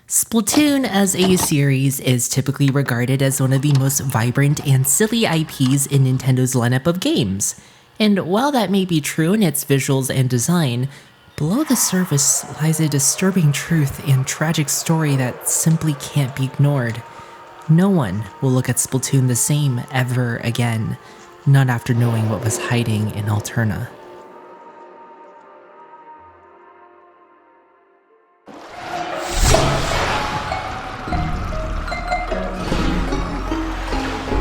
Splatoon as a series is typically regarded as one of the most vibrant and silly IPs in Nintendo's lineup of games. And while that may be true in its visuals and design, below the surface lies a disturbing truth and tragic story that simply can't be ignored. No one will look at Splatoon the same ever again, not after knowing what was hiding in Alterna.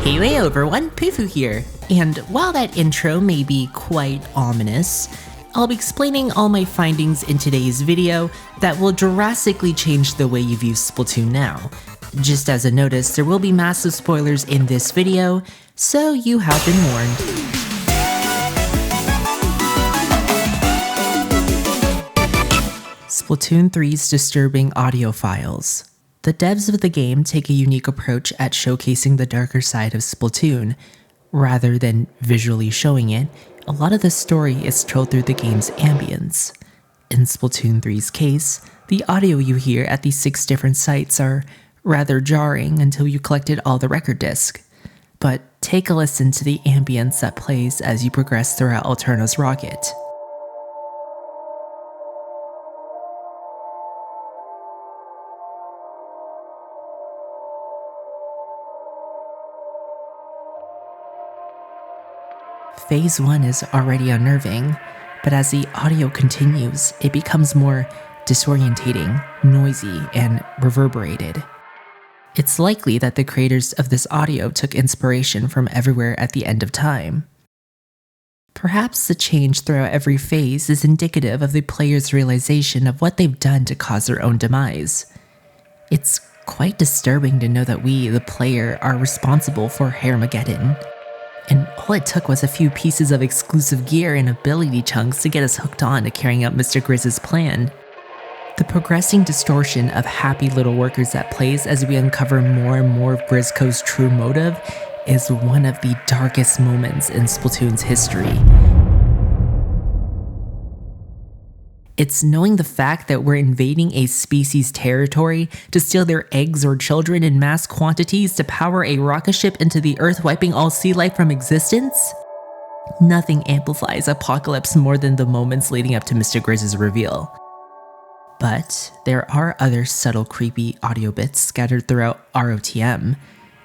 Hey everyone, Pufuu here, and while that intro may be quite ominous, I'll be explaining all my findings in today's video that will drastically change the way you view Splatoon now. Just as a notice, there will be massive spoilers in this video, so you have been warned. Splatoon 3's disturbing audio files. The devs of the game take a unique approach at showcasing the darker side of Splatoon. Rather than visually showing it, a lot of the story is told through the game's ambience. In Splatoon 3's case, the audio you hear at these 6 different sites are rather jarring until you collected all the record disc. But take a listen to the ambience that plays as you progress throughout Alterna's rocket. Phase 1 is already unnerving, but as the audio continues, it becomes more disorientating, noisy, and reverberated. It's likely that the creators of this audio took inspiration from everywhere at the end of time. Perhaps the change throughout every phase is indicative of the player's realization of what they've done to cause their own demise. It's quite disturbing to know that we, the player, are responsible for Harmageddon. And all it took was a few pieces of exclusive gear and ability chunks to get us hooked on to carrying out Mr. Grizz's plan. The progressing distortion of happy little workers that plays as we uncover more and more of Grizzco's true motive is one of the darkest moments in Splatoon's history. It's knowing the fact that we're invading a species' territory to steal their eggs or children in mass quantities to power a rocket ship into the earth, wiping all sea life from existence. Nothing amplifies apocalypse more than the moments leading up to Mr. Grizz's reveal. But there are other subtle creepy audio bits scattered throughout ROTM.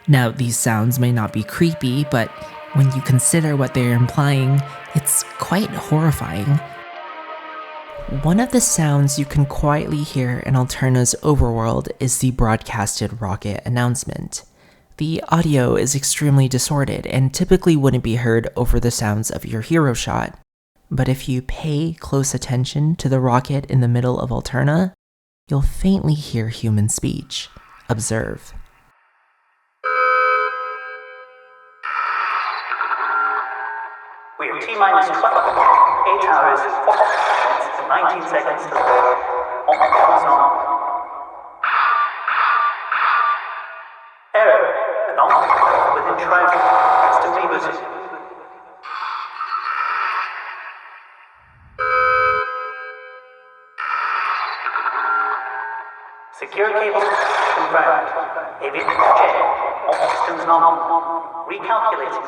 Now, these sounds may not be creepy, but when you consider what they're implying, it's quite horrifying. One of the sounds you can quietly hear in Alterna's overworld is the broadcasted rocket announcement. The audio is extremely distorted and typically wouldn't be heard over the sounds of your hero shot. But if you pay close attention to the rocket in the middle of Alterna, you'll faintly hear human speech. Observe. We are T-minus 12, 8 hours, 4 minutes, 19 seconds to go. All comes on. Error, anomaly within track, to reboot. Secure cable confirmed. Aviation check. All systems normal. Recalculating.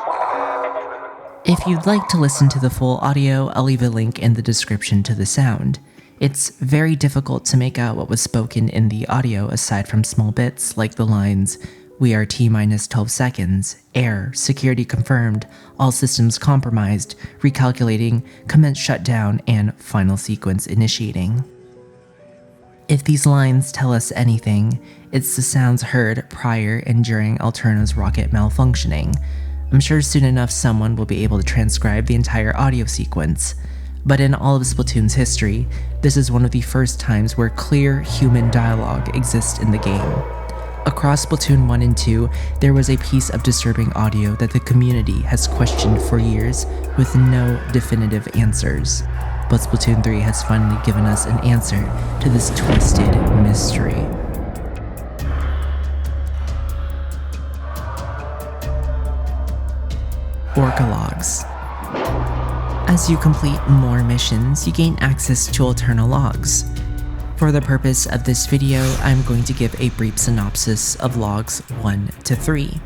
If you'd like to listen to the full audio, I'll leave a link in the description to the sound. It's very difficult to make out what was spoken in the audio aside from small bits like the lines, "We are T-minus 12 seconds, error, security confirmed, all systems compromised, recalculating, commence shutdown, and final sequence initiating." If these lines tell us anything, it's the sounds heard prior and during Alterna's rocket malfunctioning. I'm sure soon enough someone will be able to transcribe the entire audio sequence, but in all of Splatoon's history, this is one of the first times where clear human dialogue exists in the game. Across Splatoon 1 and 2, there was a piece of disturbing audio that the community has questioned for years with no definitive answers. But Splatoon 3 has finally given us an answer to this twisted mystery. O.R.C.A Logs. As you complete more missions, you gain access to Alterna Logs. For the purpose of this video, I'm going to give a brief synopsis of Logs 1 to 3.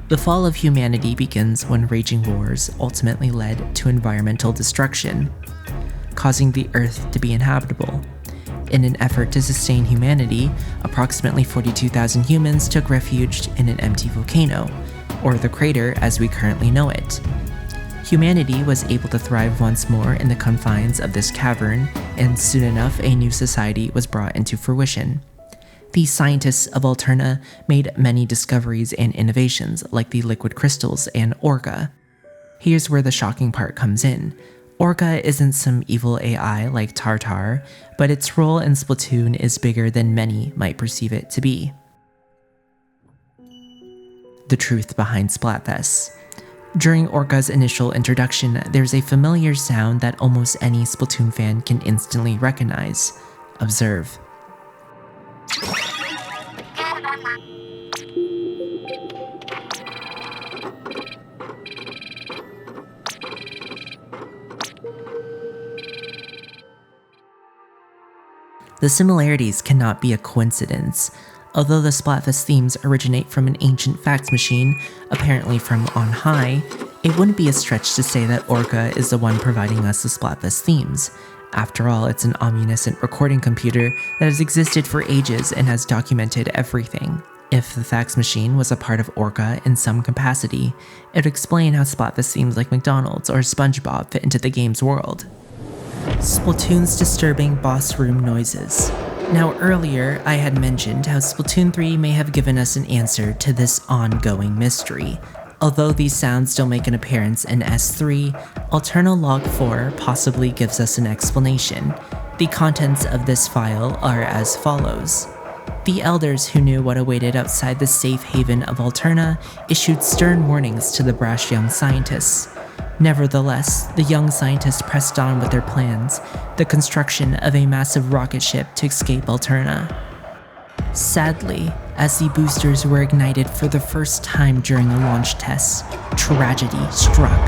The fall of humanity begins when raging wars ultimately led to environmental destruction, causing the Earth to be inhabitable. In an effort to sustain humanity, approximately 42,000 humans took refuge in an empty volcano, or the crater as we currently know it. Humanity was able to thrive once more in the confines of this cavern, and soon enough a new society was brought into fruition. The scientists of Alterna made many discoveries and innovations like the liquid crystals and O.R.C.A. Here's where the shocking part comes in. O.R.C.A isn't some evil AI like Tartar, but its role in Splatoon is bigger than many might perceive it to be. The truth behind Splatfest. During O.R.C.A's initial introduction, there's a familiar sound that almost any Splatoon fan can instantly recognize. Observe. The similarities cannot be a coincidence. Although the Splatfest themes originate from an ancient fax machine, apparently from on high, it wouldn't be a stretch to say that O.R.C.A is the one providing us the Splatfest themes. After all, it's an omniscient recording computer that has existed for ages and has documented everything. If the fax machine was a part of O.R.C.A in some capacity, it would explain how Splatfest themes like McDonald's or SpongeBob fit into the game's world. Splatoon's disturbing boss room noises. Now earlier, I had mentioned how Splatoon 3 may have given us an answer to this ongoing mystery. Although these sounds don't make an appearance in S3, Alterna Log 4 possibly gives us an explanation. The contents of this file are as follows. The elders who knew what awaited outside the safe haven of Alterna issued stern warnings to the brash young scientists. Nevertheless, the young scientists pressed on with their plans, the construction of a massive rocket ship to escape Alterna. Sadly, as the boosters were ignited for the first time during a launch test, tragedy struck.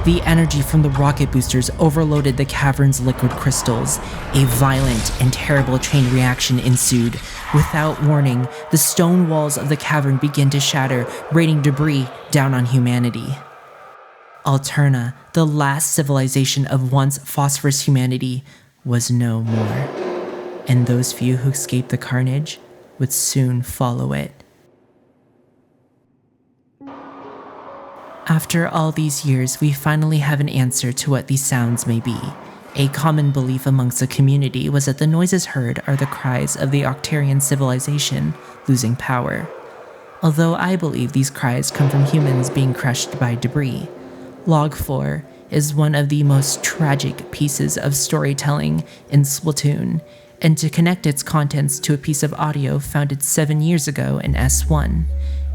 The energy from the rocket boosters overloaded the cavern's liquid crystals. A violent and terrible chain reaction ensued. Without warning, the stone walls of the cavern began to shatter, raining debris down on humanity. Alterna, the last civilization of once phosphorus humanity, was no more, and those few who escaped the carnage would soon follow it. After all these years, we finally have an answer to what these sounds may be. A common belief amongst the community was that the noises heard are the cries of the Octarian civilization losing power. Although I believe these cries come from humans being crushed by debris, Log 4 is one of the most tragic pieces of storytelling in Splatoon, and to connect its contents to a piece of audio founded 7 years ago in S1,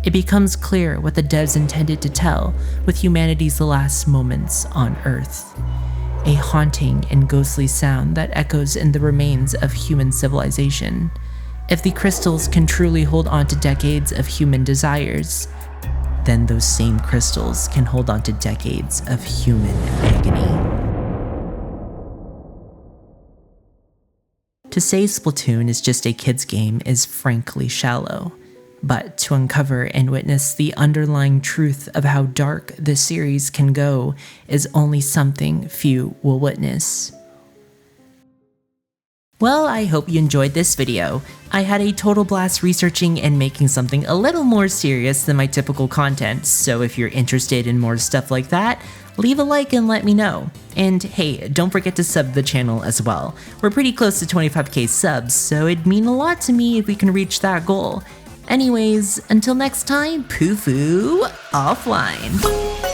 it becomes clear what the devs intended to tell with humanity's last moments on Earth. A haunting and ghostly sound that echoes in the remains of human civilization. If the crystals can truly hold on to decades of human desires, then those same crystals can hold on to decades of human agony. To say Splatoon is just a kid's game is frankly shallow, but to uncover and witness the underlying truth of how dark the series can go is only something few will witness. Well, I hope you enjoyed this video. I had a total blast researching and making something a little more serious than my typical content, so if you're interested in more stuff like that, leave a like and let me know. And hey, don't forget to sub the channel as well. We're pretty close to 25k subs, so it'd mean a lot to me if we can reach that goal. Anyways, until next time, Pufuu offline.